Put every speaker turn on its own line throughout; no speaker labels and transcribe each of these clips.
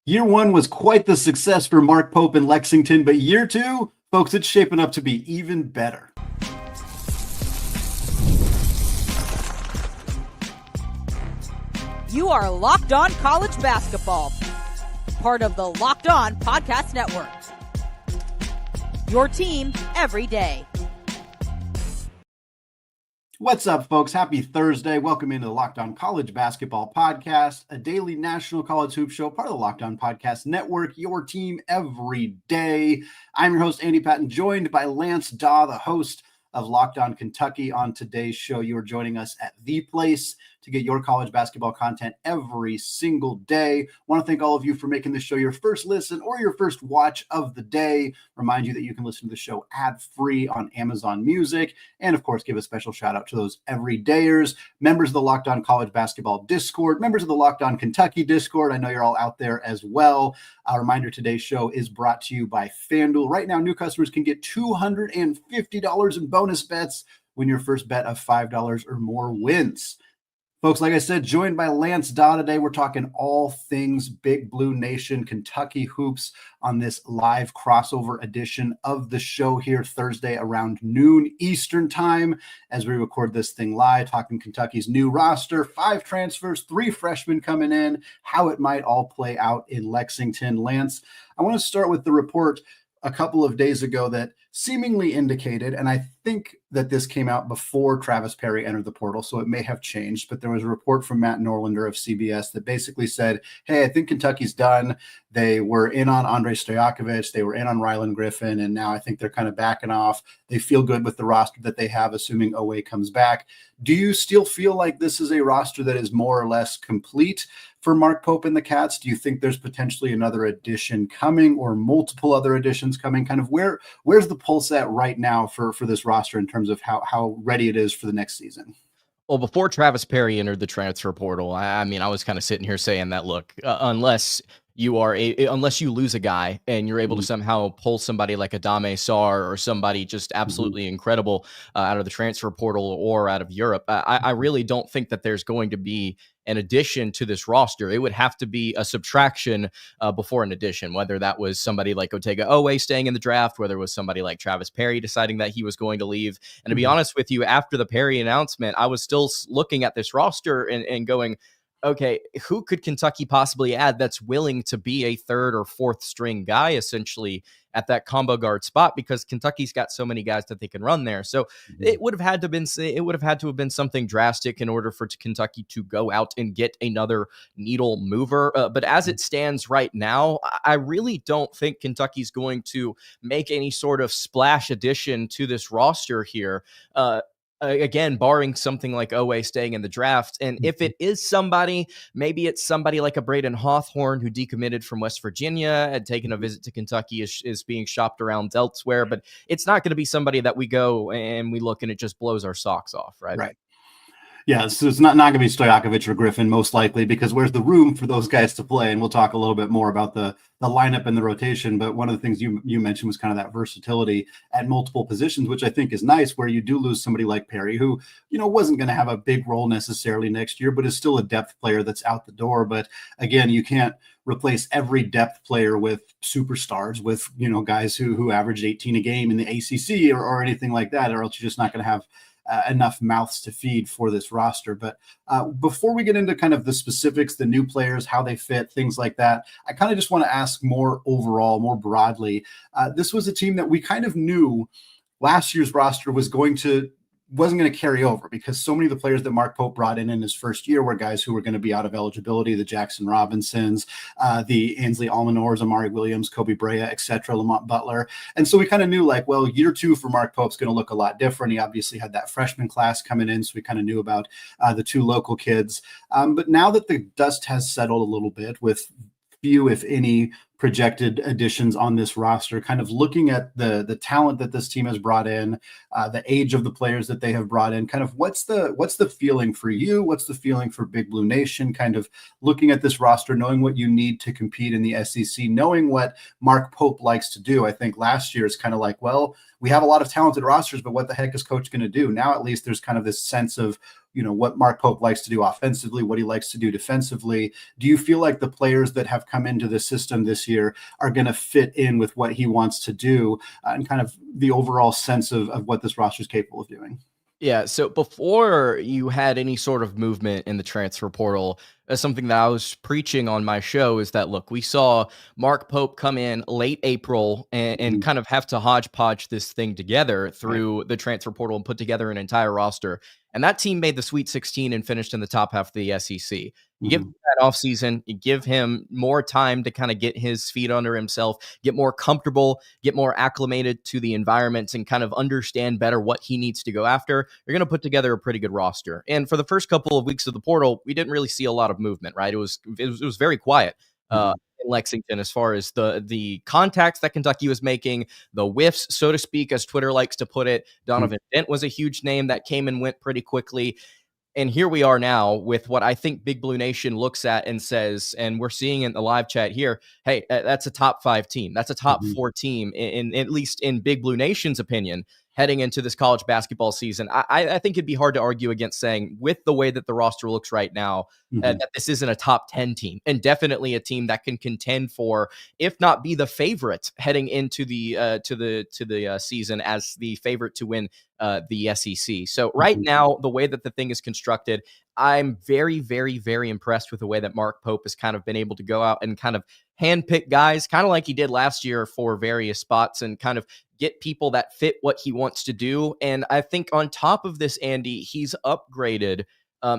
Year one was quite the success for Mark Pope in Lexington, but year two, folks, it's shaping up to be even better.
You are Locked On College Basketball, part of the Locked On Podcast Network. Your team every day.
What's up, folks? Happy Thursday. Welcome into the Locked On College Basketball Podcast, a daily national college hoop show, part of the Locked On Podcast Network, your team every day. I'm your host, Andy Patton, joined by Lance Dawe, the host of Locked On Kentucky. On today's show, you are joining us at the place to get your college basketball content every single day. I want to thank all of you for making this show your first listen or your first watch of the day. Remind you that you can listen to the show ad-free on Amazon Music. And of course, give a special shout out to those everydayers, members of the Locked On College Basketball Discord, members of the Locked On Kentucky Discord. I know you're all out there as well. A reminder, today's show is brought to you by FanDuel. Right now, new customers can get $250 in bonus bets when your first bet of $5 or more wins. Folks, like I said, joined by Lance Dawe today. We're talking all things Big Blue Nation, Kentucky hoops on this live crossover edition of the show here Thursday around noon Eastern time as we record this thing live, talking Kentucky's new roster, 5 transfers, 3 freshmen coming in, how it might all play out in Lexington. Lance, I want to start with the report a couple of days ago that seemingly indicated, and I think that this came out before Travis Perry entered the portal, so it may have changed, but there was a report from Matt Norlander of CBS that basically said, hey, I think Kentucky's done. They were in on Andre Stojakovic, they were in on Rylan Griffin, and now I think they're kind of backing off. They feel good with the roster that they have, assuming Dawe comes back. Do you still feel like this is a roster that is more or less complete for Mark Pope and the Cats? Do you think there's potentially another addition coming or multiple other additions coming? Kind of where's the pulse at right now for this roster in terms of how ready it is for the next season?
Well, before Travis Perry entered the transfer portal, I mean, I was kind of sitting here saying that, look, unless you lose a guy and you're able to somehow pull somebody like a Dawe Sarr or somebody just absolutely incredible out of the transfer portal or out of Europe, I really don't think that there's going to be an addition to this roster. It would have to be a subtraction before an addition, whether that was somebody like Otega Dawe staying in the draft, whether it was somebody like Travis Perry deciding that he was going to leave. And to be honest with you, after the Perry announcement, I was still looking at this roster and going, okay, who could Kentucky possibly add that's willing to be a third or fourth string guy essentially at that combo guard spot, because Kentucky's got so many guys that they can run there. So it would have had to have been something drastic in order for Kentucky to go out and get another needle mover. But as it stands right now, I really don't think Kentucky's going to make any sort of splash addition to this roster here. Again, barring something like Dawe staying in the draft. And if it is somebody, maybe it's somebody like a Braden Hawthorne who decommitted from West Virginia and taken a visit to Kentucky, is being shopped around elsewhere. But it's not going to be somebody that we go and we look and it just blows our socks off, right?
Right. Yeah, so it's not going to be Stojakovic or Griffin, most likely, because where's the room for those guys to play? And we'll talk a little bit more about the lineup and the rotation. But one of the things you mentioned was kind of that versatility at multiple positions, which I think is nice, where you do lose somebody like Perry, who, wasn't going to have a big role necessarily next year, but is still a depth player that's out the door. But again, you can't replace every depth player with superstars, with, guys who averaged 18 a game in the ACC or anything like that, or else you're just not going to have enough mouths to feed for this roster. But before we get into kind of the specifics, the new players, how they fit, things like that, I kind of just want to ask more overall, more broadly. This was a team that we kind of knew last year's roster wasn't going to carry over, because so many of the players that Mark Pope brought in his first year were guys who were going to be out of eligibility, the Jackson Robinsons, the Ainsley Almanors, Amari Williams, Kobe Brea, etc., Lamont Butler. And so we kind of knew, year 2 for Mark Pope's going to look a lot different. He obviously had that freshman class coming in, so we kind of knew about the 2 local kids. But now that the dust has settled a little bit with few, if any, projected additions on this roster, kind of looking at the talent that this team has brought in, the age of the players that they have brought in, kind of what's the feeling for you? What's the feeling for Big Blue Nation? Kind of looking at this roster, knowing what you need to compete in the SEC, knowing what Mark Pope likes to do. I think last year is kind of like, well, we have a lot of talented rosters, but what the heck is coach going to do? Now, at least there's kind of this sense of, what Mark Pope likes to do offensively, what he likes to do defensively. Do you feel like the players that have come into the system this year are going to fit in with what he wants to do and kind of the overall sense of what this roster is capable of doing?
Yeah, so before you had any sort of movement in the transfer portal, something that I was preaching on my show is that, look, we saw Mark Pope come in late April and kind of have to hodgepodge this thing together through the transfer portal and put together an entire roster. And that team made the Sweet 16 and finished in the top half of the SEC. You give him that offseason, you give him more time to kind of get his feet under himself, get more comfortable, get more acclimated to the environments, and kind of understand better what he needs to go after. You're going to put together a pretty good roster. And for the first couple of weeks of the portal, we didn't really see a lot of movement, right? It was very quiet in Lexington as far as the contacts that Kentucky was making, the whiffs, so to speak, as Twitter likes to put it. Donovan Dent was a huge name that came and went pretty quickly. And here we are now with what I think Big Blue Nation looks at and says, and we're seeing in the live chat here, hey, that's a top 5 team. That's a top 4 team, in at least in Big Blue Nation's opinion, heading into this college basketball season. I think it'd be hard to argue against saying, with the way that the roster looks right now, that this isn't a top 10 team, and definitely a team that can contend for, if not be the favorite heading into the season as the favorite to win the SEC. So right now, the way that the thing is constructed, I'm very, very, very impressed with the way that Mark Pope has kind of been able to go out and kind of handpick guys, kind of like he did last year for various spots, and kind of get people that fit what he wants to do. And I think on top of this, Andy, he's upgraded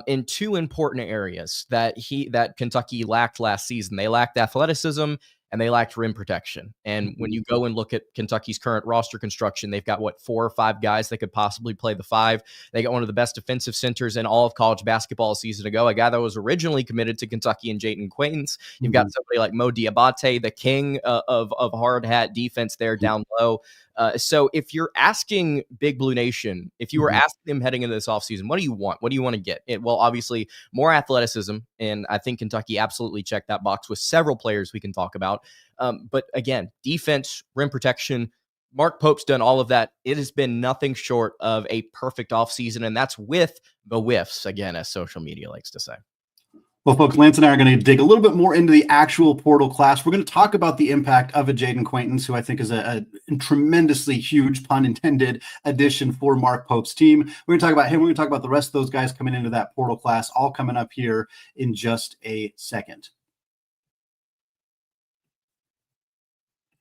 in 2 important areas that Kentucky lacked last season. They lacked athleticism and they lacked rim protection. And when you go and look at Kentucky's current roster construction, they've got 4 or 5 guys that could possibly play the 5. They got one of the best defensive centers in all of college basketball a season ago, a guy that was originally committed to Kentucky, and Jaden Quaintance. You've got somebody like Mo Diabate, the king of hard hat defense there down low. So if you're asking Big Blue Nation, if you were asking them heading into this offseason, what do you want? What do you want to get? Well, obviously, more athleticism, and I think Kentucky absolutely checked that box with several players we can talk about. But again, defense, rim protection, Mark Pope's done all of that. It has been nothing short of a perfect offseason, and that's with the whiffs, again, as social media likes to say.
Well, folks, Lance and I are going to dig a little bit more into the actual portal class. We're going to talk about the impact of a Jaden Quaintance, who I think is a tremendously huge, pun intended, addition for Mark Pope's team. We're going to talk about him. We're going to talk about the rest of those guys coming into that portal class, all coming up here in just a second.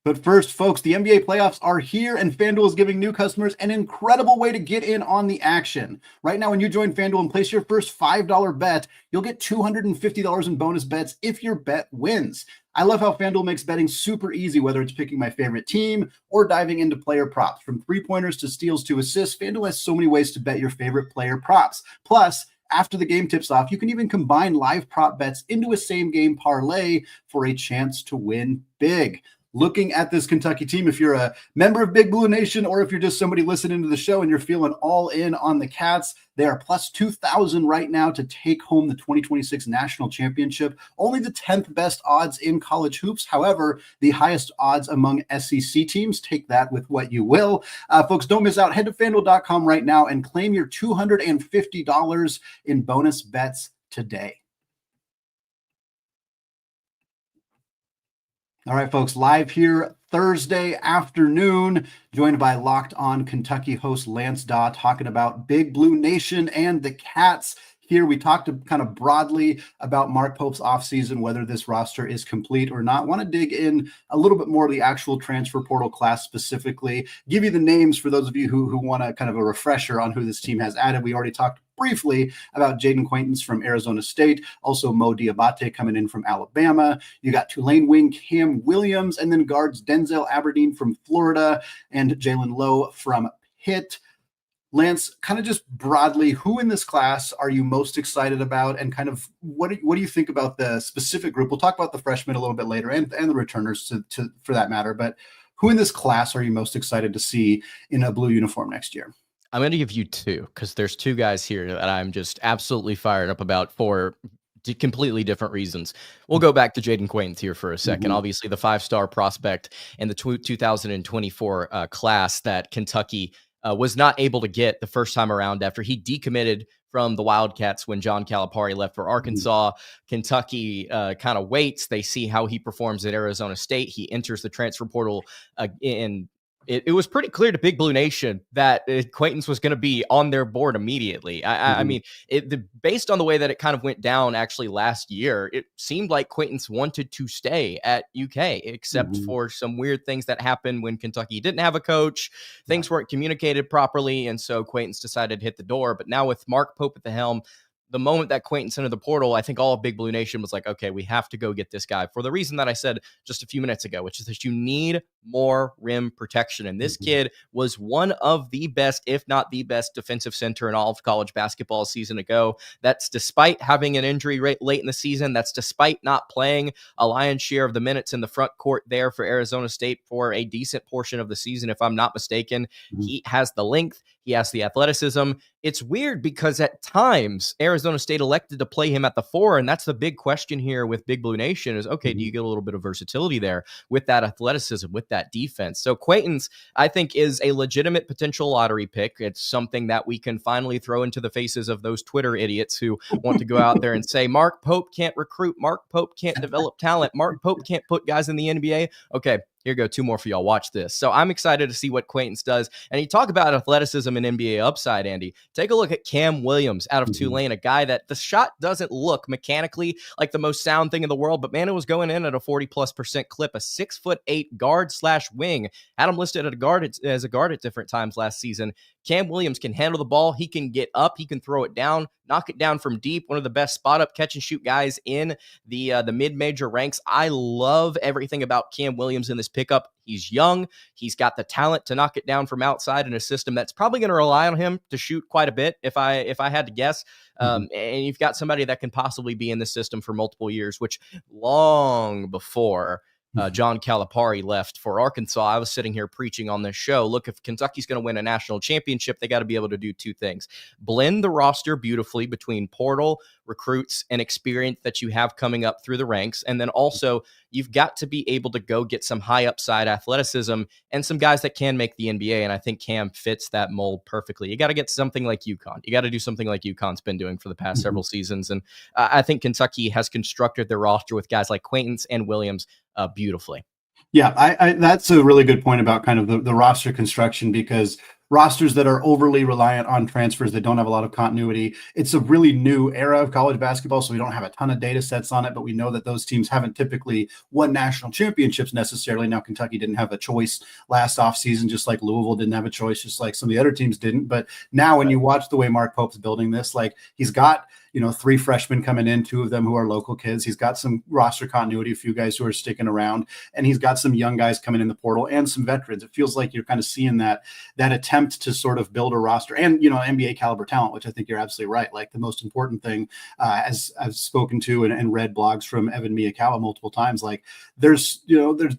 But first, folks, the NBA playoffs are here, and FanDuel is giving new customers an incredible way to get in on the action. Right now, when you join FanDuel and place your first $5 bet, you'll get $250 in bonus bets if your bet wins. I love how FanDuel makes betting super easy, whether it's picking my favorite team or diving into player props. From 3-pointers to steals to assists, FanDuel has so many ways to bet your favorite player props. Plus, after the game tips off, you can even combine live prop bets into a same-game parlay for a chance to win big. Looking at this Kentucky team, if you're a member of Big Blue Nation or if you're just somebody listening to the show and you're feeling all in on the Cats, they are plus 2,000 right now to take home the 2026 National Championship. Only the 10th best odds in college hoops. However, the highest odds among SEC teams. Take that with what you will. Folks, don't miss out. Head to FanDuel.com right now and claim your $250 in bonus bets today. All right, folks, live here Thursday afternoon, joined by Locked On Kentucky host Lance Dawe, talking about Big Blue Nation and the Cats. Here we talked kind of broadly about Mark Pope's offseason, whether this roster is complete or not. Want to dig in a little bit more of the actual transfer portal class specifically, give you the names for those of you who want a kind of a refresher on who this team has added. We already talked briefly about Jaden Quaintance from Arizona State, also Mo Diabate coming in from Alabama. You got Tulane wing Cam Williams, and then guards Denzel Aberdine from Florida and Jalen Lowe from Pitt. Lance, kind of just broadly, who in this class are you most excited about, and kind of what do you think about the specific group? We'll talk about the freshmen a little bit later, and the returners to for that matter, but who in this class are you most excited to see in a blue uniform next year?
I'm going to give you 2, because there's 2 guys here that I'm just absolutely fired up about for completely different reasons. We'll go back to Jaden Quaintance here for a second. Obviously, the 5-star prospect in the 2024 class that Kentucky was not able to get the first time around after he decommitted from the Wildcats when John Calipari left for Arkansas. Kentucky kind of waits. They see how he performs at Arizona State. He enters the transfer portal in. It was pretty clear to Big Blue Nation that Quaintance was going to be on their board immediately. I mean, based on the way that it kind of went down actually last year, it seemed like Quaintance wanted to stay at UK, except for some weird things that happened when Kentucky didn't have a coach. Things weren't communicated properly, and so Quaintance decided to hit the door. But now with Mark Pope at the helm, the moment that Quaintance entered the portal, I think all of Big Blue Nation was like, okay, we have to go get this guy for the reason that I said just a few minutes ago, which is that you need more rim protection. And this kid was one of the best, if not the best, defensive center in all of college basketball a season ago. That's despite having an injury rate late in the season. That's despite not playing a lion's share of the minutes in the front court there for Arizona State for a decent portion of the season, if I'm not mistaken. He has the length. He has the athleticism. It's weird because at times Arizona State elected to play him at the 4, and that's the big question here with Big Blue Nation is, okay, do you get a little bit of versatility there with that athleticism, with that defense? So Quaintance, I think, is a legitimate potential lottery pick. It's something that we can finally throw into the faces of those Twitter idiots who want to go out there and say, Mark Pope can't recruit, Mark Pope can't develop talent, Mark Pope can't put guys in the NBA. Okay, here go 2 more for y'all. Watch this. So I'm excited to see what Quaintance does. And you talk about athleticism and NBA upside, Andy. Take a look at Cam Williams out of Tulane, a guy that the shot doesn't look mechanically like the most sound thing in the world, but man, it was going in at a 40+% clip, a 6'8" guard/wing. Had him listed as a guard at different times last season. Cam Williams can handle the ball. He can get up. He can throw it down, knock it down from deep. One of the best spot-up catch-and-shoot guys in the mid-major ranks. I love everything about Cam Williams in this pickup. He's young. He's got the talent to knock it down from outside in a system that's probably going to rely on him to shoot quite a bit, if I had to guess. And you've got somebody that can possibly be in the system for multiple years, which long before John Calipari left for Arkansas, I was sitting here preaching on this show. Look, if Kentucky's going to win a national championship, they got to be able to do 2 things. Blend the roster beautifully between portal, recruits, and experience that you have coming up through the ranks. And then also, you've got to be able to go get some high upside athleticism and some guys that can make the NBA. And I think Cam fits that mold perfectly. You got to get something like UConn. You got to do something like UConn's been doing for the past several seasons. And I think Kentucky has constructed their roster with guys like Quaintance and Williams beautifully.
Yeah, I that's a really good point about kind of the roster construction, because rosters that are overly reliant on transfers that don't have a lot of continuity, it's a really new era of college basketball, so we don't have a ton of data sets on it, but we know that those teams haven't typically won national championships necessarily. Now, Kentucky didn't have a choice last offseason, just like Louisville didn't have a choice, just like some of the other teams didn't. But now when you watch the way Mark Pope's building this, like he's got 3 freshmen coming in, 2 of them who are local kids. He's got some roster continuity, a few guys who are sticking around, and he's got some young guys coming in the portal and some veterans. It feels like you're kind of seeing that attempt to sort of build a roster and, NBA caliber talent, which I think you're absolutely right. Like the most important thing, as I've spoken to and read blogs from Evan Miyakawa multiple times, like there's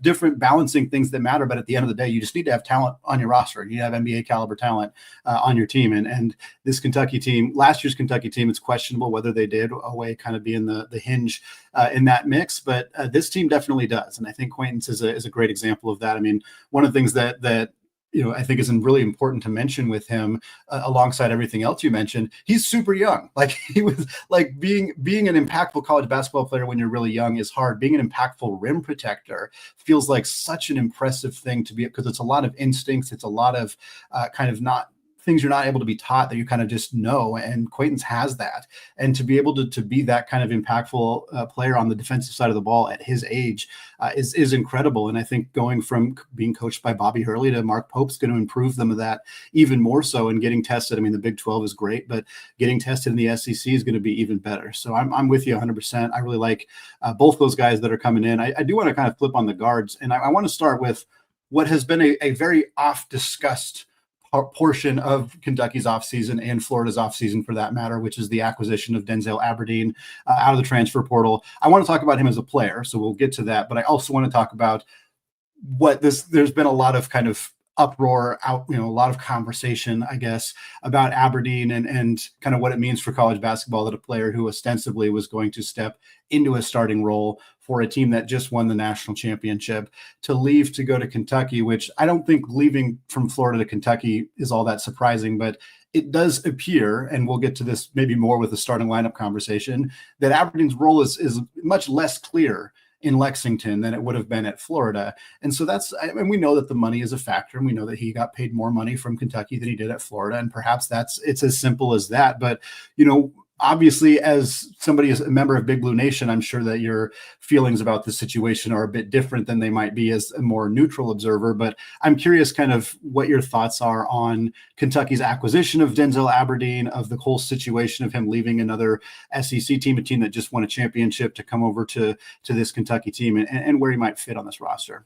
different balancing things that matter, but at the end of the day, you just need to have talent on your roster. You have NBA caliber talent on your team. And this Kentucky team, last year's Kentucky team, it's questionable whether they did away kind of being the hinge in that mix, but this team definitely does. And I think Quaintance is a great example of that. I mean, one of the things that I think is really important to mention with him, alongside everything else you mentioned, he's super young. Like he was like being an impactful college basketball player when you're really young is hard. Being an impactful rim protector feels like such an impressive thing to be, because it's a lot of instincts. It's a lot of kind of not things you're not able to be taught, that you kind of just know. And Quaintance has that. And to be able to be that kind of impactful player on the defensive side of the ball at his age is incredible. And I think going from being coached by Bobby Hurley to Mark Pope's going to improve them of that even more so, and getting tested. I mean, the Big 12 is great, but getting tested in the SEC is going to be even better. So I'm with you 100%. I really like both those guys that are coming in. I do want to kind of flip on the guards, and I want to start with what has been a very oft-discussed portion of Kentucky's offseason and Florida's offseason for that matter, which is the acquisition of Denzel Aberdine out of the transfer portal. I want to talk about him as a player, so we'll get to that, but I also want to talk about there's been a lot of kind of uproar out, a lot of conversation, I guess, about Aberdeen and kind of what it means for college basketball that a player who ostensibly was going to step into a starting role for a team that just won the national championship to leave to go to Kentucky, which I don't think leaving from Florida to Kentucky is all that surprising, but it does appear, and we'll get to this maybe more with the starting lineup conversation, that Aberdeen's role is much less clear in Lexington than it would have been at Florida. And so and we know that the money is a factor, and we know that he got paid more money from Kentucky than he did at Florida. And perhaps it's as simple as that. But, obviously, as somebody is a member of Big Blue Nation, I'm sure that your feelings about the situation are a bit different than they might be as a more neutral observer. But I'm curious kind of what your thoughts are on Kentucky's acquisition of Denzel Aberdeen, of the whole situation of him leaving another SEC team, a team that just won a championship, to come over to this Kentucky team, and where he might fit on this roster.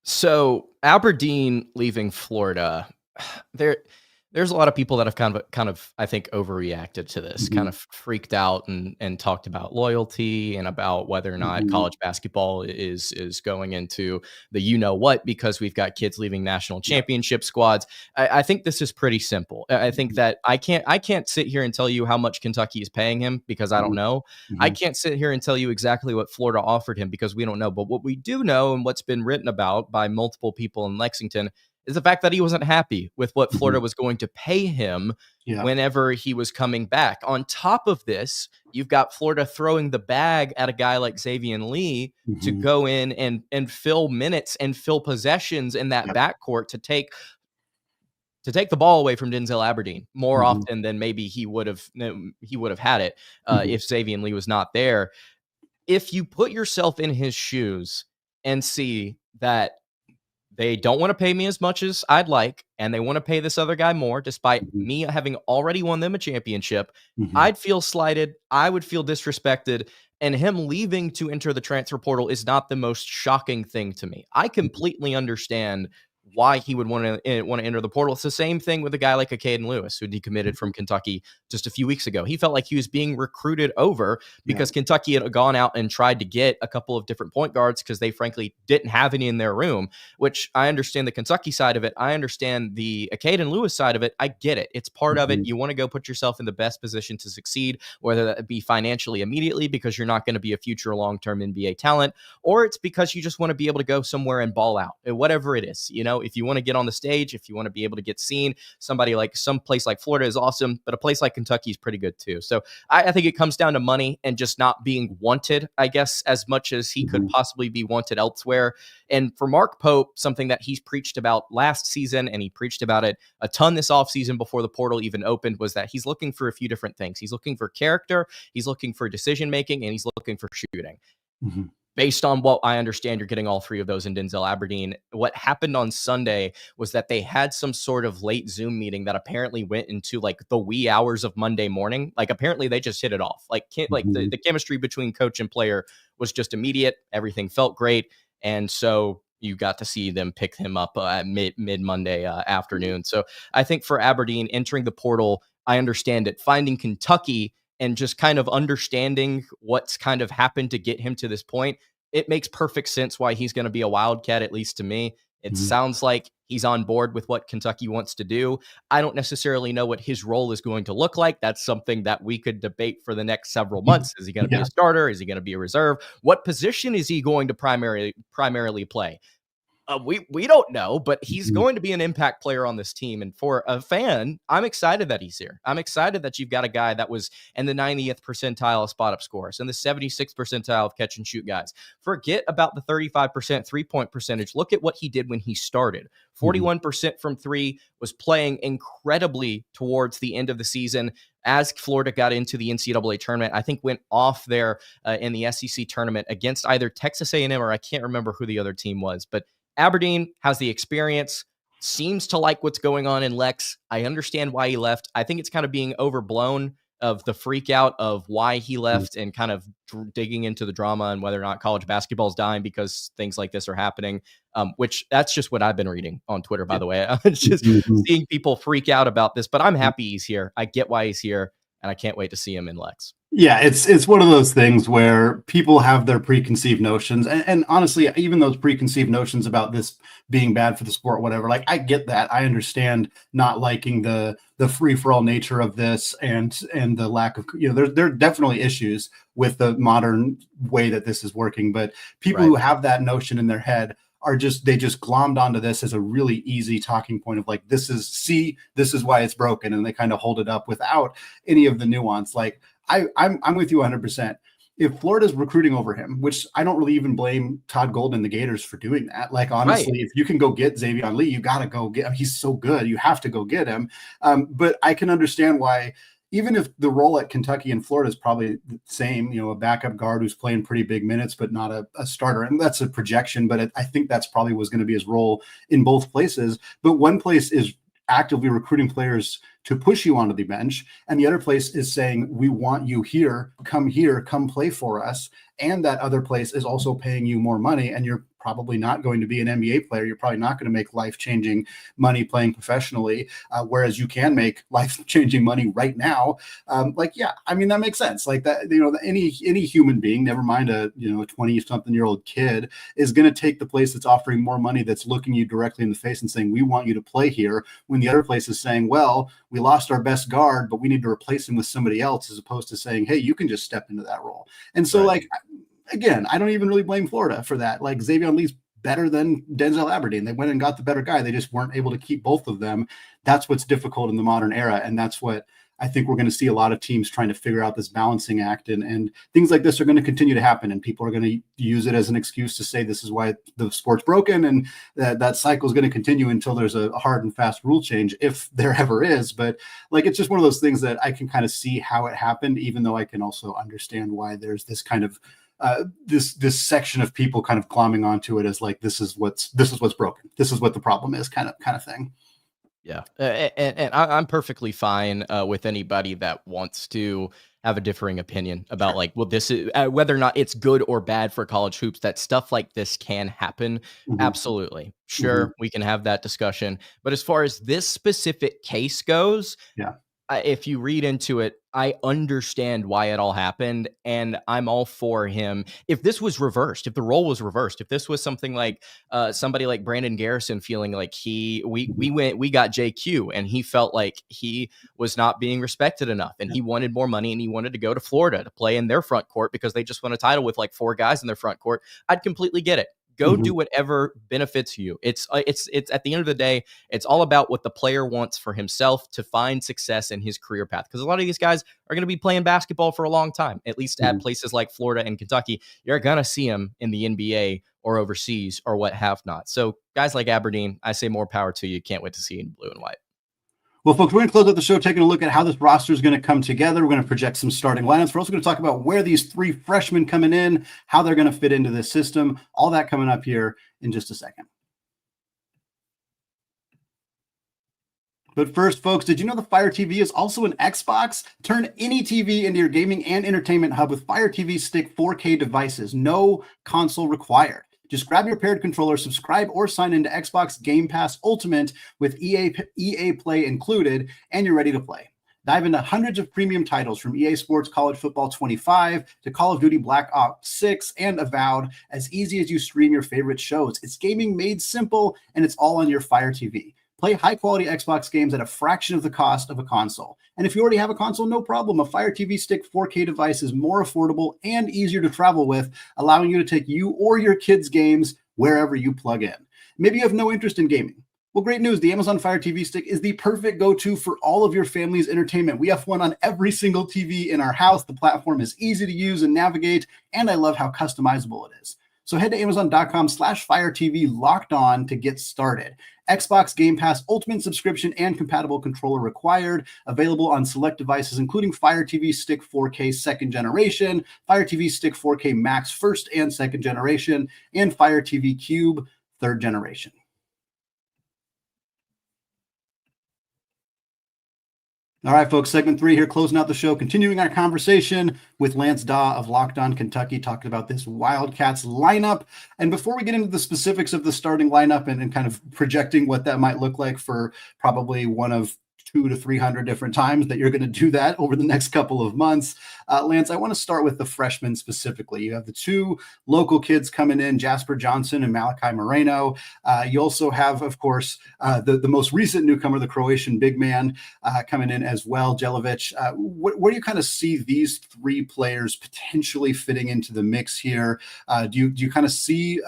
So Aberdeen leaving Florida, there's a lot of people that have kind of I think overreacted to this, kind of freaked out and talked about loyalty and about whether or not college basketball is going into the what, because we've got kids leaving national championship squads. I think this is pretty simple. I think that I can't sit here and tell you how much Kentucky is paying him, because I don't know. I can't sit here and tell you exactly what Florida offered him, because we don't know. But what we do know, and what's been written about by multiple people in Lexington, is the fact that he wasn't happy with what Florida was going to pay him whenever he was coming back. On top of this, you've got Florida throwing the bag at a guy like Xavier Lee to go in and fill minutes and fill possessions in that backcourt to take the ball away from Denzel Aberdeen more often than maybe he would have had it if Xavier Lee was not there. If you put yourself in his shoes and see that they don't want to pay me as much as I'd like, and they want to pay this other guy more, despite me having already won them a championship, I'd feel slighted. I would feel disrespected. And him leaving to enter the transfer portal is not the most shocking thing to me. I completely understand why he would want to enter the portal. It's the same thing with a guy like a Caden Lewis, who decommitted from Kentucky just a few weeks ago. He felt like he was being recruited over because Kentucky had gone out and tried to get a couple of different point guards because they frankly didn't have any in their room, which I understand the Kentucky side of it. I understand the Caden Lewis side of it. I get it. It's part of it. You want to go put yourself in the best position to succeed, whether that be financially immediately because you're not going to be a future long-term NBA talent, or it's because you just want to be able to go somewhere and ball out, whatever it is. If you want to get on the stage, if you want to be able to get seen, some place like Florida is awesome, but a place like Kentucky is pretty good too. So I think it comes down to money and just not being wanted, I guess, as much as he could possibly be wanted elsewhere. And for Mark Pope, something that he's preached about last season, and he preached about it a ton this offseason before the portal even opened, was that he's looking for a few different things. He's looking for character, he's looking for decision-making, and he's looking for shooting. Based on what I understand, you're getting all three of those in Denzel Aberdeen. What happened on Sunday was that they had some sort of late Zoom meeting that apparently went into like the wee hours of Monday morning. Like apparently they just hit it off. Like the chemistry between coach and player was just immediate. Everything felt great. And so you got to see them pick him up at mid Monday afternoon. So I think for Aberdeen entering the portal, I understand it. Finding Kentucky and just kind of understanding what's kind of happened to get him to this point, it makes perfect sense why he's going to be a Wildcat, at least to me. It sounds like he's on board with what Kentucky wants to do. I don't necessarily know what his role is going to look like. That's something that we could debate for the next several months. Is he going to be a starter? Is he going to be a reserve? What position is he going to primarily play? We don't know, but he's going to be an impact player on this team. And for a fan, I'm excited that he's here. I'm excited that you've got a guy that was in the 90th percentile of spot up scores and the 76th percentile of catch and shoot guys. Forget about the 35% 3-point percentage. Look at what he did when he started. 41% from three, was playing incredibly towards the end of the season. As Florida got into the NCAA tournament, I think went off there in the SEC tournament against either Texas A&M or I can't remember who the other team was, but Aberdeen has the experience, seems to like what's going on in Lex. I understand why he left. I think it's kind of being overblown of the freak out of why he left and kind of digging into the drama and whether or not college basketball is dying because things like this are happening, which that's just what I've been reading on Twitter, by the way. It's just seeing people freak out about this, but I'm happy he's here. I get why he's here, and I can't wait to see him in Lex.
Yeah, it's one of those things where people have their preconceived notions. And honestly, even those preconceived notions about this being bad for the sport, whatever, like I get that. I understand not liking the free-for-all nature of this and the lack of, there are definitely issues with the modern way that this is working. But people who have that notion in their head they just glommed onto this as a really easy talking point of like, this is why it's broken. And they kind of hold it up without any of the nuance. Like I'm with you 100%. If Florida's recruiting over him, which I don't really even blame Todd Golden and the Gators for doing that. Like, honestly, If you can go get Xavier Lee, you got to go get him. He's so good. You have to go get him. But I can understand why, even if the role at Kentucky and Florida is probably the same, a backup guard who's playing pretty big minutes, but not a starter. And that's a projection, but I think that's probably was going to be his role in both places. But one place is actively recruiting players to push you onto the bench. And the other place is saying, we want you here, come play for us. And that other place is also paying you more money. And you're probably not going to be an NBA player. You're probably not going to make life-changing money playing professionally, whereas you can make life-changing money right now. That makes sense. Like that, any human being, never mind a 20-something-year-old kid, is going to take the place that's offering more money, that's looking you directly in the face and saying, we want you to play here, when the other place is saying, well, we lost our best guard, but we need to replace him with somebody else, as opposed to saying, hey, you can just step into that role. And so again, I don't even really blame Florida for that. Like, Xavier Lee's better than Denzel Aberdine. They went and got the better guy. They just weren't able to keep both of them. That's what's difficult in the modern era. And that's what I think we're going to see a lot of teams trying to figure out, this balancing act. And things like this are going to continue to happen. And people are going to use it as an excuse to say this is why the sport's broken. And that cycle is going to continue until there's a hard and fast rule change, if there ever is. But it's just one of those things that I can kind of see how it happened, even though I can also understand why there's this kind of this section of people kind of glomming onto it as like, this is what's broken. This is what the problem is, kind of thing.
Yeah. And I'm perfectly fine with anybody that wants to have a differing opinion about this is whether or not it's good or bad for college hoops, that stuff like this can happen. Mm-hmm. Absolutely. Sure. Mm-hmm. We can have that discussion. But as far as this specific case goes, if you read into it, I understand why it all happened, and I'm all for him. If this was reversed, if the role was reversed, if this was something like somebody like Brandon Garrison feeling like we got JQ and he felt like he was not being respected enough, and he wanted more money, and he wanted to go to Florida to play in their front court because they just won a title with like 4 guys in their front court, I'd completely get it. Go do whatever benefits you. It's at the end of the day, it's all about what the player wants for himself to find success in his career path. Because a lot of these guys are going to be playing basketball for a long time, at least at places like Florida and Kentucky. You're going to see them in the NBA or overseas or what have not. So guys like Aberdeen, I say more power to you. Can't wait to see you in blue and white.
Well, folks, we're going to close out the show taking a look at how this roster is going to come together. We're going to project some starting lineups. We're also going to talk about where these 3 freshmen coming in, how they're going to fit into this system. All that coming up here in just a second. But first, folks, did you know the Fire TV is also an Xbox? Turn any TV into your gaming and entertainment hub with Fire TV Stick 4K devices. No console required. Just grab your paired controller, subscribe, or sign into Xbox Game Pass Ultimate with EA Play included, and you're ready to play. Dive into hundreds of premium titles from EA Sports College Football 25 to Call of Duty Black Ops 6 and Avowed, as easy as you stream your favorite shows. It's gaming made simple, and it's all on your Fire TV. Play high-quality Xbox games at a fraction of the cost of a console. And if you already have a console, no problem. A Fire TV Stick 4K device is more affordable and easier to travel with, allowing you to take you or your kids' games wherever you plug in. Maybe you have no interest in gaming. Well, great news. The Amazon Fire TV Stick is the perfect go-to for all of your family's entertainment. We have one on every single TV in our house. The platform is easy to use and navigate, and I love how customizable it is. So head to Amazon.com/Fire TV Locked On to get started. Xbox Game Pass Ultimate subscription and compatible controller required. Available on select devices, including Fire TV Stick 4K 2nd generation, Fire TV Stick 4K Max 1st and 2nd generation, and Fire TV Cube 3rd generation. All right, folks, segment 3 here, closing out the show, continuing our conversation with Lance Dawe of Locked On Kentucky, talking about this Wildcats lineup. And before we get into the specifics of the starting lineup and kind of projecting what that might look like for probably one of 200 to 300 different times that you're going to do that over the next couple of months. Lance, I want to start with the freshmen specifically. You have the 2 local kids coming in, Jasper Johnson and Malachi Moreno. You also have, of course, the most recent newcomer, the Croatian big man, coming in as well, Jelavic. Where do you kind of see these 3 players potentially fitting into the mix here? Do you kind of see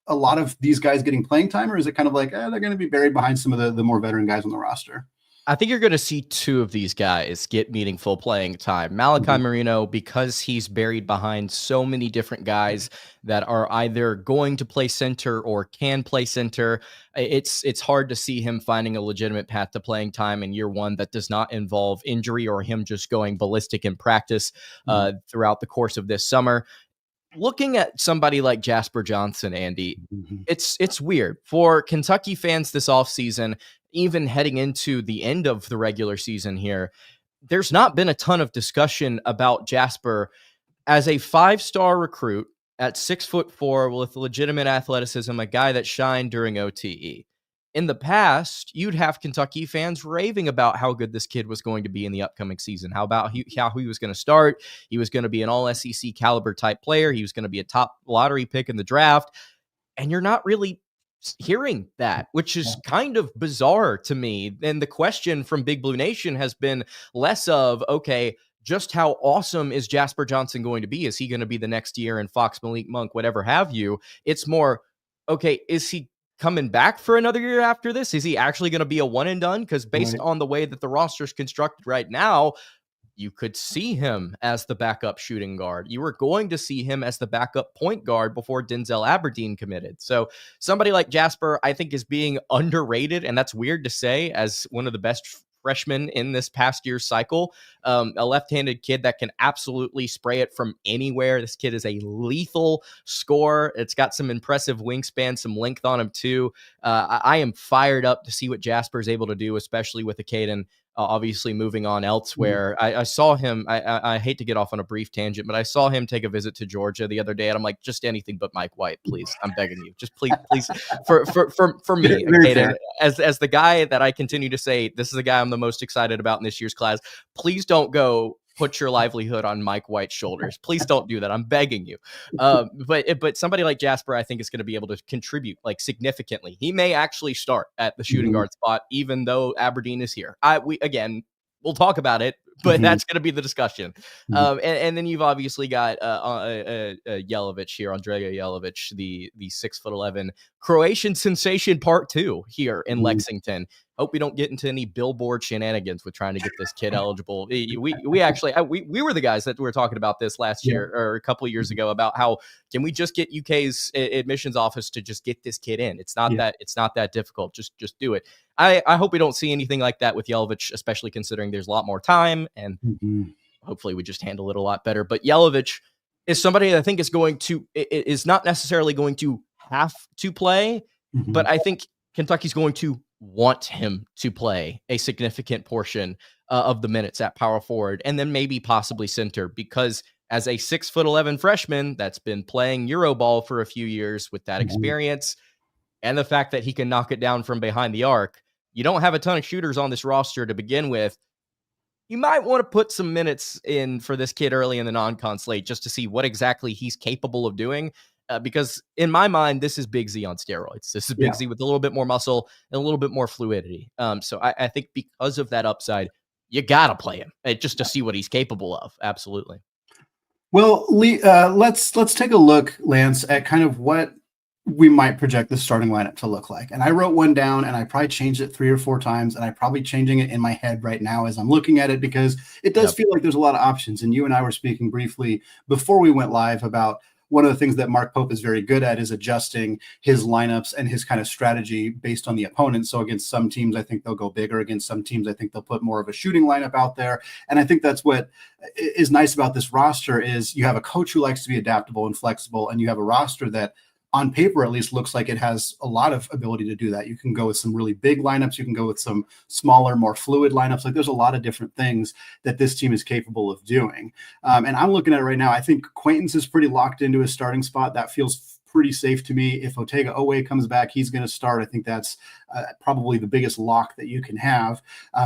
a lot of these guys getting playing time, or is it kind of like they're going to be buried behind some of the more veteran guys on the roster?
I think you're going to see two of these guys get meaningful playing time. Malachi Marino, because he's buried behind so many different guys that are either going to play center or can play center. It's hard to see him finding a legitimate path to playing time in year one that does not involve injury or him just going ballistic in practice throughout the course of this summer. Looking at somebody like Jasper Johnson, Andy, it's weird for Kentucky fans this offseason, even heading into the end of the regular season here. There's not been a ton of discussion about Jasper as a 5-star recruit at 6'4" with legitimate athleticism, a guy that shined during OTE. In the past, you'd have Kentucky fans raving about how good this kid was going to be in the upcoming season. How he was going to start. He was going to be an all SEC caliber type player. He was going to be a top lottery pick in the draft. And you're not really hearing that, which is kind of bizarre to me. And the question from Big Blue Nation has been less of, okay, just how awesome is Jasper Johnson going to be? Is he going to be the next year in Fox, Malik Monk, whatever have you? It's more, okay, is he coming back for another year after this? Is he actually going to be a one and done? Because based on the way that the roster is constructed right now, you could see him as the backup shooting guard. You were going to see him as the backup point guard before Denzel Aberdine committed. So somebody like Jasper, I think, is being underrated, and that's weird to say as one of the best freshmen in this past year's cycle. A left-handed kid that can absolutely spray it from anywhere. This kid is a lethal scorer. It's got some impressive wingspan, some length on him too. I am fired up to see what Jasper is able to do, especially with the Caden obviously moving on elsewhere. I saw him, I hate to get off on a brief tangent, but I saw him take a visit to Georgia the other day, and I'm like, just anything but Mike White, please. I'm begging you. Just please, for me, Caden, as the guy that I continue to say, this is the guy I'm the most excited about in this year's class. Please don't go put your livelihood on Mike White's shoulders. Please don't do that. I'm begging you. But somebody like Jasper, I think, is going to be able to contribute like significantly. He may actually start at the shooting guard spot, even though Aberdeen is here. We'll talk about it, but that's going to be the discussion. And then you've obviously got Yelovich here, Andrea Yelovich, the 6'11" Croatian sensation part 2 here in Lexington. Hope we don't get into any billboard shenanigans with trying to get this kid eligible. We were the guys that were talking about this last year or a couple of years ago about how can we just get UK's admissions office to just get this kid in? It's not that difficult. Just do it. I hope we don't see anything like that with Yelovich, especially considering there's a lot more time, and hopefully we just handle it a lot better. But Yelovich is somebody that I think is not necessarily going to have to play, but I think Kentucky's going to want him to play a significant portion of the minutes at power forward, and then maybe possibly center, because as a 6'11" freshman that's been playing Euroball for a few years with that experience and the fact that he can knock it down from behind the arc, you don't have a ton of shooters on this roster to begin with. You might want to put some minutes in for this kid early in the non-con slate just to see what exactly he's capable of doing. Because in my mind, this is Big Z on steroids. This is Big Z with a little bit more muscle and a little bit more fluidity. So I think because of that upside, you got to play him just to see what he's capable of. Absolutely.
Well, Lee, let's take a look, Lance, at kind of what we might project the starting lineup to look like. And I wrote one down, and I probably changed it 3 or 4 times, and I'm probably changing it in my head right now as I'm looking at it, because it does feel like there's a lot of options. And you and I were speaking briefly before we went live about one of the things that Mark Pope is very good at is adjusting his lineups and his kind of strategy based on the opponent. So against some teams, I think they'll go bigger. Against some teams, I think they'll put more of a shooting lineup out there. And I think that's what is nice about this roster is you have a coach who likes to be adaptable and flexible, and you have a roster that on paper at least looks like it has a lot of ability to do that. You can go with some really big lineups. You can go with some smaller, more fluid lineups. Like there's a lot of different things that this team is capable of doing. And I'm looking at it right now. I think Quaintance is pretty locked into his starting spot. That feels pretty safe to me. If Otega Owe comes back, he's going to start. I think that's probably the biggest lock that you can have,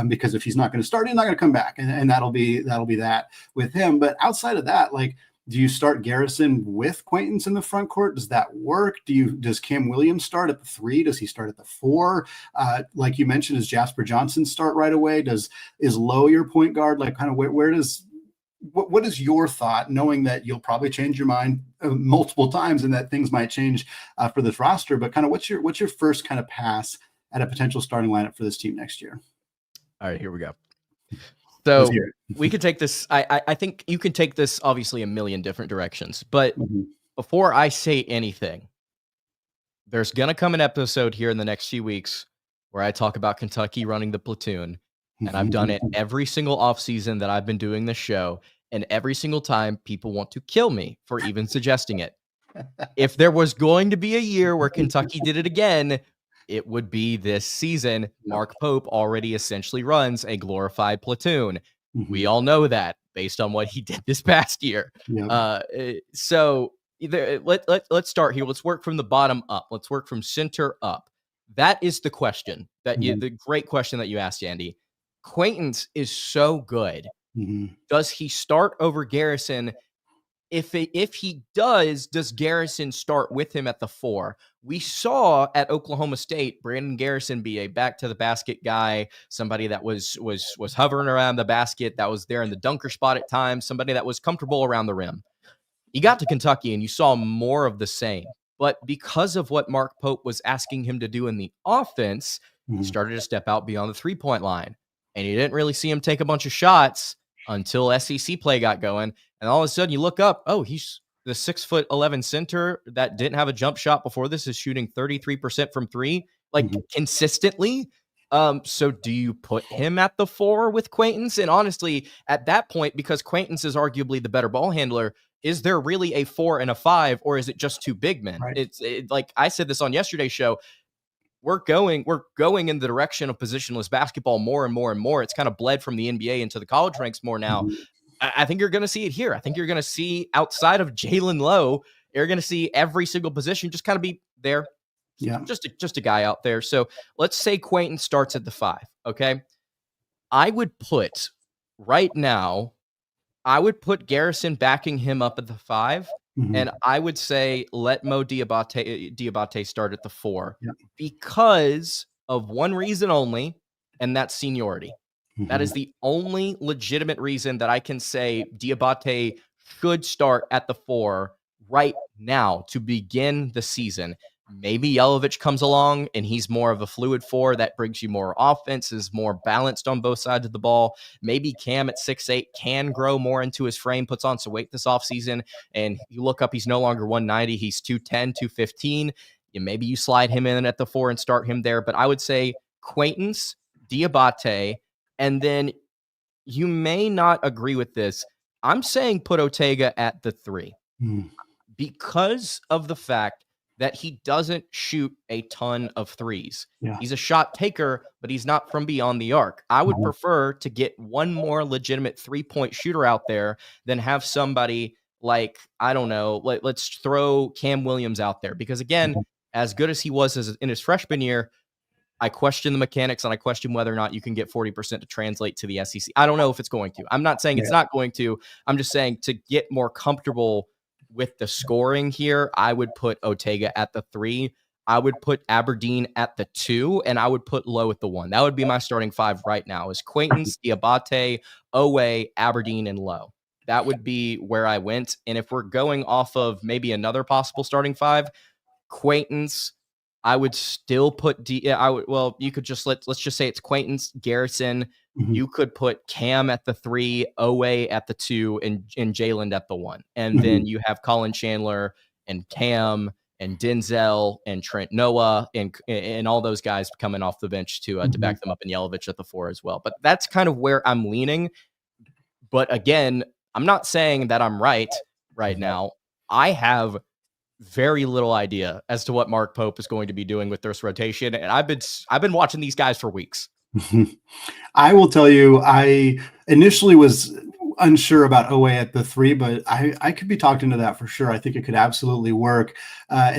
because if he's not going to start, he's not going to come back. And that'll be that with him. But outside of that, like, do you start Garrison with Quaintance in the front court? Does that work? Does Cam Williams start at the 3? Does he start at the 4? Like you mentioned, does Jasper Johnson start right away? Is Lowe your point guard? Like kind of where does what is your thought, knowing that you'll probably change your mind multiple times and that things might change for this roster, but kind of what's your first kind of pass at a potential starting lineup for this team next year?
All right, here we go. So we could take this. I think you can take this obviously a million different directions, but before I say anything, there's going to come an episode here in the next few weeks where I talk about Kentucky running the platoon. And I've done it every single offseason that I've been doing this show. And every single time people want to kill me for even suggesting it. If there was going to be a year where Kentucky did it again, it would be this season. Mark Pope already essentially runs a glorified platoon. We all know that based on what he did this past year. So let's start here. Let's work from the bottom up. Let's work from center up. That is the question the great question that you asked, Andy. Quaintance is so good. Does he start over Garrison? If he does Garrison start with him at the 4? We saw at Oklahoma State Brandon Garrison be a back to the basket guy, somebody that was hovering around the basket, that was there in the dunker spot at times, somebody that was comfortable around the rim. He got to Kentucky and you saw more of the same. But because of what Mark Pope was asking him to do in the offense, he started to step out beyond the 3-point line. And you didn't really see him take a bunch of shots until SEC play got going. And all of a sudden you look up, oh, he's the 6'11" center that didn't have a jump shot before this is shooting 33% from 3, like consistently. So do you put him at the 4 with Quaintance? And honestly, at that point, because Quaintance is arguably the better ball handler, is there really a 4 and a 5, or is it just 2 big men? Right. It's like I said this on yesterday's show. We're going in the direction of positionless basketball more and more and more. It's kind of bled from the NBA into the college ranks more now. I think you're going to see it here. I think you're going to see outside of Jalen Lowe, you're going to see every single position just kind of be there. Yeah. Just a guy out there. So let's say Quaintance starts at the 5. Okay. I would put Garrison backing him up at the 5. And I would say let Mo Diabate start at the 4 because of one reason only, and that's seniority. That is the only legitimate reason that I can say Diabate should start at the 4 right now to begin the season. Maybe Yelovich comes along and he's more of a fluid 4 that brings you more offense, is more balanced on both sides of the ball. Maybe Cam at 6'8" can grow more into his frame, puts on some weight this offseason, and you look up, he's no longer 190, he's 210, 215. Maybe you slide him in at the 4 and start him there. But I would say Quaintance, Diabate, and then you may not agree with this. I'm saying put Ortega at the 3 because of the fact that he doesn't shoot a ton of threes. He's a shot taker, but he's not from beyond the arc. I would prefer to get one more legitimate 3-point shooter out there than have somebody like, I don't know, let's throw Cam Williams out there. Because again, as good as he was in his freshman year, I question the mechanics and I question whether or not you can get 40% to translate to the SEC. I don't know if it's going to. I'm not saying it's not going to. I'm just saying to get more comfortable with the scoring here, I would put Ortega at the 3. I would put Aberdeen at the 2, and I would put Lowe at the 1. That would be my starting 5 right now is Quaintance, Diabate, Owe, Aberdeen, and Lowe. That would be where I went. And if we're going off of maybe another possible starting 5, Quaintance, I would still put you could just let's just say it's Quaintance, Garrison. You could put Cam at the 3, Owe at the 2, and Jalen at the 1. And then you have Colin Chandler and Cam and Denzel and Trent Noah and all those guys coming off the bench to back them up, and Yelovich at the 4 as well. But that's kind of where I'm leaning. But again, I'm not saying that I'm right now. I have very little idea as to what Mark Pope is going to be doing with this rotation, and I've been watching these guys for weeks.
I will tell you, I initially was unsure about Owe at the 3, but I could be talked into that for sure. I think it could absolutely work,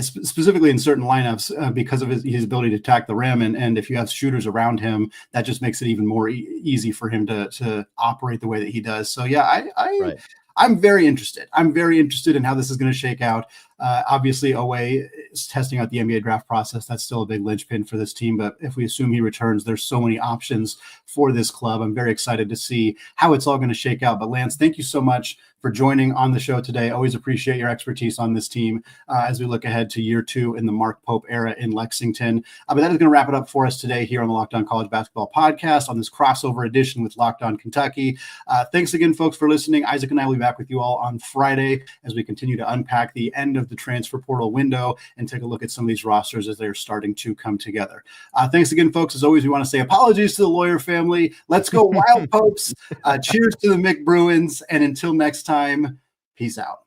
specifically in certain lineups because of his ability to attack the rim. And if you have shooters around him, that just makes it even more easy for him to operate the way that he does. So yeah, I'm very interested. I'm very interested in how this is going to shake out. Obviously, Owe testing out the NBA draft process. That's still a big linchpin for this team. But if we assume he returns, there's so many options for this club. I'm very excited to see how it's all going to shake out. But Lance, thank you so much for joining on the show today. Always appreciate your expertise on this team as we look ahead to year 2 in the Mark Pope era in Lexington. But that is going to wrap it up for us today here on the Locked On College Basketball Podcast on this crossover edition with Locked On Kentucky. Thanks again, folks, for listening. Isaac and I will be back with you all on Friday as we continue to unpack the end of the transfer portal window and take a look at some of these rosters as they're starting to come together. Thanks again, folks. As always, we want to say apologies to the lawyer family. Let's go Wild Popes. Cheers to the Mick Bruins. And until next time, peace out.